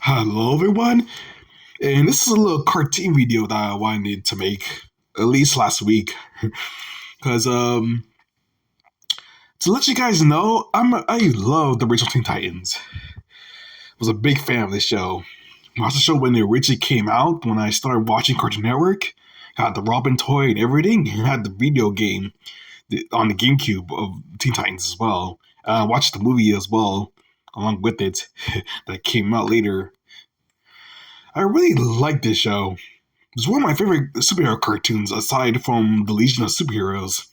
Hello, everyone, and this is a little cartoon video that I wanted to make at least last week, because to let you guys know, I love the original Teen Titans. Was a big fan of this show. I watched the show when it originally came out. When I started watching Cartoon Network, had the Robin toy and everything, and had the video game on the GameCube of Teen Titans as well. I watched the movie as well along with it that came out later. I really like this show. It's one of my favorite superhero cartoons aside from the Legion of Superheroes.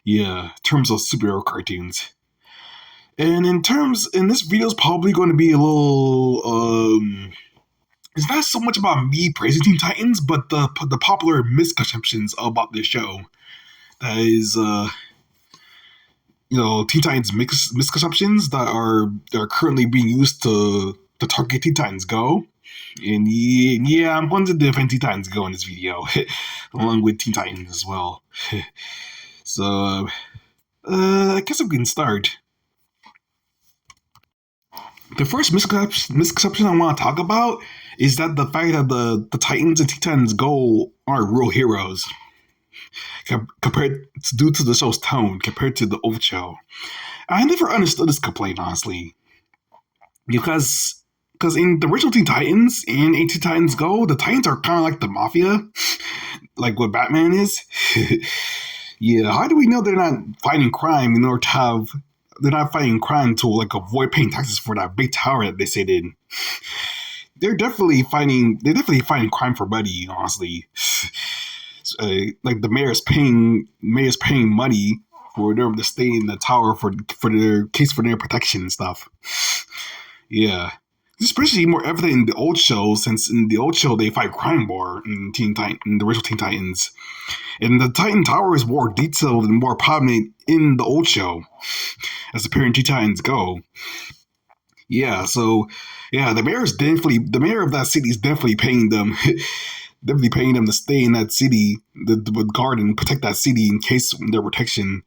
Yeah, in terms of superhero cartoons. And this video is probably going to be a little, it's not so much about me praising Teen Titans, but the popular misconceptions about this show. That is, Teen Titans misconceptions that are currently being used to target Teen Titans Go. And yeah, I'm going to defend Teen Titans Go in this video, along with Teen Titans as well. So, I guess we can start. The first misconception I want to talk about is that the fact that the Titans and Teen Titans Go aren't real heroes, compared due to the show's tone compared to the old show. I never understood this complaint, honestly, because in the original Teen Titans and Teen Titans Go, the Titans are kind of like the mafia, like what Batman is. Yeah, how do we know they're not fighting crime in order to have? They're not fighting crime to like avoid paying taxes for that big tower that they sit in. They're definitely fighting. They're definitely fighting crime for money. Honestly, like the mayor's paying money for them to stay in the tower for their case for their protection and stuff. Yeah. It's especially more evident in the old show, since in the old show they fight crime more in the original Teen Titans. And the Titan Tower is more detailed and more prominent in the old show as appearing in Teen Titans Go. Yeah, so yeah, the mayor of that city is definitely paying them definitely paying them to stay in that city, the guard and protect that city in case their protection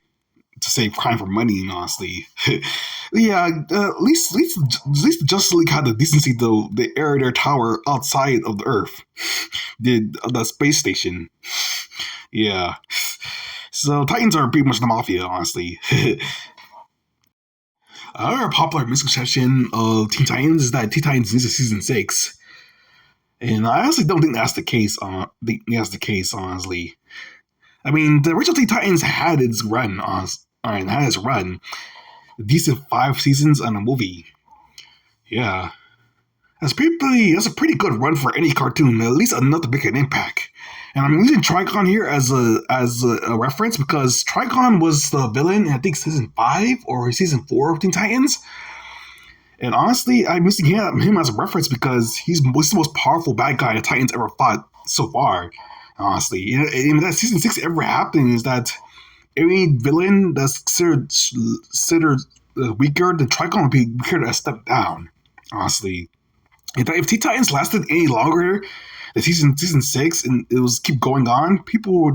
to save crime for money, honestly. Yeah, at least the Justice League had the decency to they air their tower outside of the Earth, the space station. Yeah, so Titans are pretty much the mafia, honestly. Another popular misconception of Teen Titans is that Teen Titans needs a season six, and I honestly don't think that's the case. That's the case, honestly. I mean, the original Teen Titans had its run, had its run, a decent 5 seasons and a movie. Yeah, that's a pretty good run for any cartoon. At least enough to make an impact. And I'm using Trigon here as a reference because Trigon was the villain in I think season 5 or season 4 of Teen Titans. And honestly, I'm using him as a reference because he's the most powerful bad guy the Titans ever fought so far. Honestly, and that season 6 ever happened is that any villain that's considered weaker than Trigon would be weaker to step down. Honestly, if Teen Titans lasted any longer than season 6 and it was keep going on, people who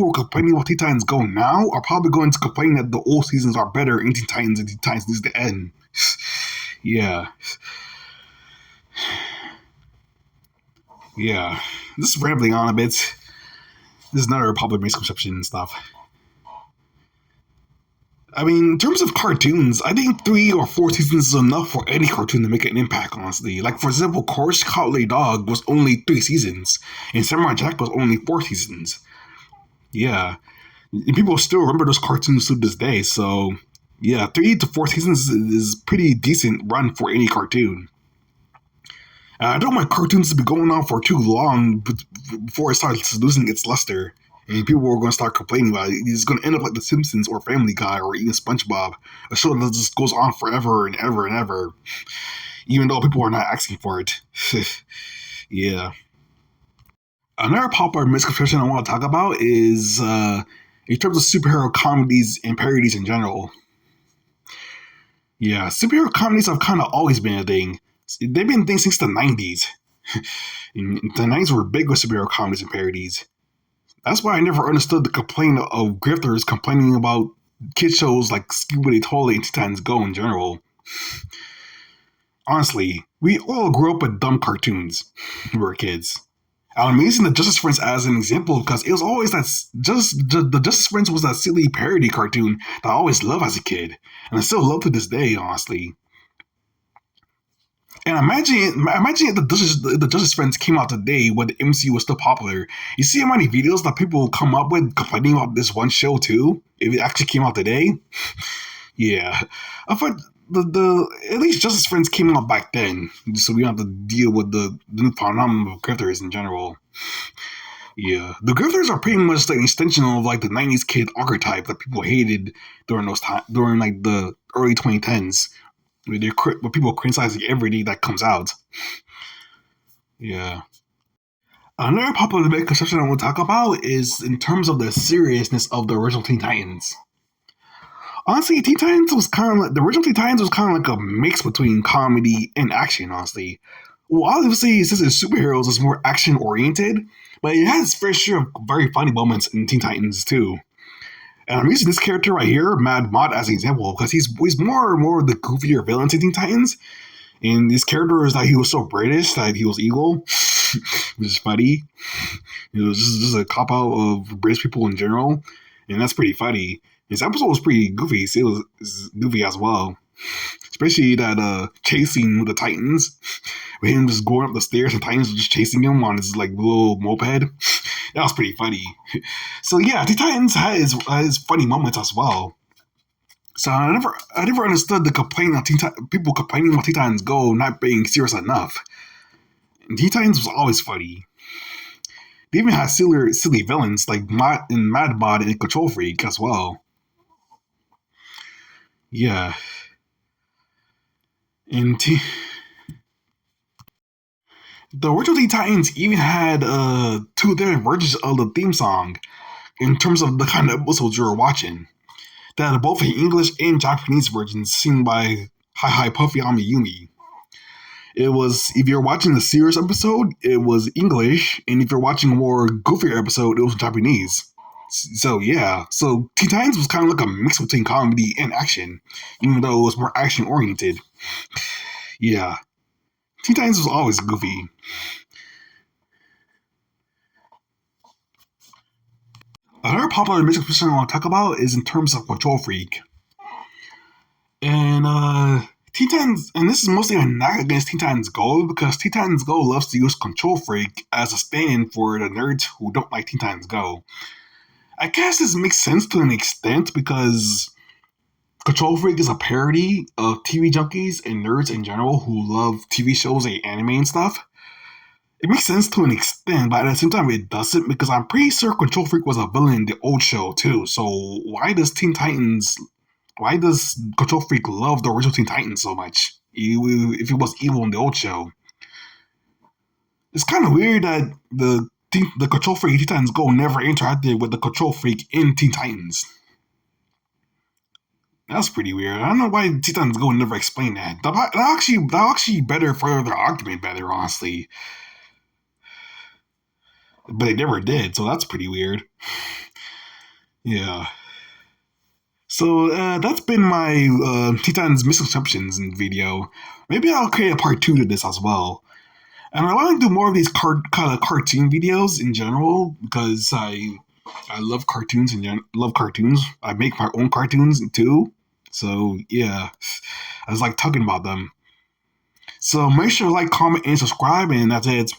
are complaining about Teen Titans Go now are probably going to complain that the old seasons are better in Teen Titans and Teen Titans needs to end. Yeah, yeah. Just rambling on a bit. This is another public misconception and stuff. I mean, in terms of cartoons, I think 3 or 4 seasons is enough for any cartoon to make an impact, honestly. Like, for example, Courage Cowardly Dog was only 3 seasons, and Samurai Jack was only 4 seasons. Yeah. And people still remember those cartoons to this day, so yeah, 3 to 4 seasons is pretty decent run for any cartoon. I don't want cartoons to be going on for too long before it starts losing its luster. And people are going to start complaining about it. It's going to end up like The Simpsons or Family Guy or even SpongeBob, a show that just goes on forever and ever and ever, even though people are not asking for it. Yeah. Another popular misconception I want to talk about is in terms of superhero comedies and parodies in general. Yeah, superhero comedies have kind of always been a thing. They've been a thing since the 90s. The 90s were big with superhero comedies and parodies. That's why I never understood the complaint of grifters complaining about kid shows like Scooby Doo Toilet and Teen Titans Go in general. Honestly, We all grew up with dumb cartoons when we were kids. I'm using the Justice Friends as an example because it was always the Justice Friends was that silly parody cartoon that I always loved as a kid, and I still love to this day, honestly. And imagine if the Justice Friends came out today when the MCU was still popular. You see how many videos that people come up with complaining about this one show too? If it actually came out today, yeah. I thought the at least Justice Friends came out back then, so we don't have to deal with the new phenomenon of grifters in general. Yeah, the grifters are pretty much like an extension of like the '90s kid archetype that people hated during those time during like the early 2010s, where people criticizing everything that comes out. Yeah. Another popular misconception I want to talk about is in terms of the seriousness of the original Teen Titans. Honestly, Teen Titans was kind of like the original Teen Titans was kind of like a mix between comedy and action. Honestly, well, obviously, since it's superheroes, it's more action oriented, but it has its fair share of very funny moments in Teen Titans too. And I'm using this character right here, Mad Mod, as an example because he's more and more the goofier villain in Teen Titans. And this character is that he was so British that he was evil, which is funny. It was just a cop out of British people in general, and that's pretty funny. This episode was pretty goofy. So it was goofy as well, especially that chasing with the Titans, with him just going up the stairs and Titans were just chasing him on his like little moped. That was pretty funny. So yeah, the Titans has funny moments as well. So I never understood the complaint of people complaining about Teen Titans Go not being serious enough. And Teen Titans was always funny. They even had silly villains like Mad Mod and Control Freak as well. Yeah, and the original Teen Titans even had two different versions of the theme song in terms of the kind of episodes you were watching. That are both in English and Japanese versions sung by Hi Hi Puffy Amiyumi. It was if you're watching the serious episode, it was English, and if you're watching a more goofier episode, it was Japanese. So yeah, so Teen Titans was kind of like a mix between comedy and action, even though it was more action oriented. Yeah, Teen Titans was always goofy. Another popular misconception I want to talk about is in terms of Control Freak. And Teen Titans, and this is mostly a knock against Teen Titans Go because Teen Titans Go loves to use Control Freak as a stand for the nerds who don't like Teen Titans Go. I guess this makes sense to an extent because Control Freak is a parody of TV junkies and nerds in general who love TV shows and anime and stuff. It makes sense to an extent, but at the same time it doesn't because I'm pretty sure Control Freak was a villain in the old show too. So why does Control Freak love the original Teen Titans so much? If it was evil in the old show, it's kind of weird that the Control Freak Teen Titans Go never interacted with the Control Freak in Teen Titans. That's pretty weird. I don't know why Teen Titans Go never explained that. That actually better further their argument better, honestly. But they never did, so that's pretty weird. Yeah. So that's been my Titans misconceptions in video. Maybe I'll create a part two to this as well. And I want to do more of these kind of cartoon videos in general because I love cartoons and love cartoons. I make my own cartoons too. So yeah, I was like talking about them. So make sure to like, comment, and subscribe, and that's it.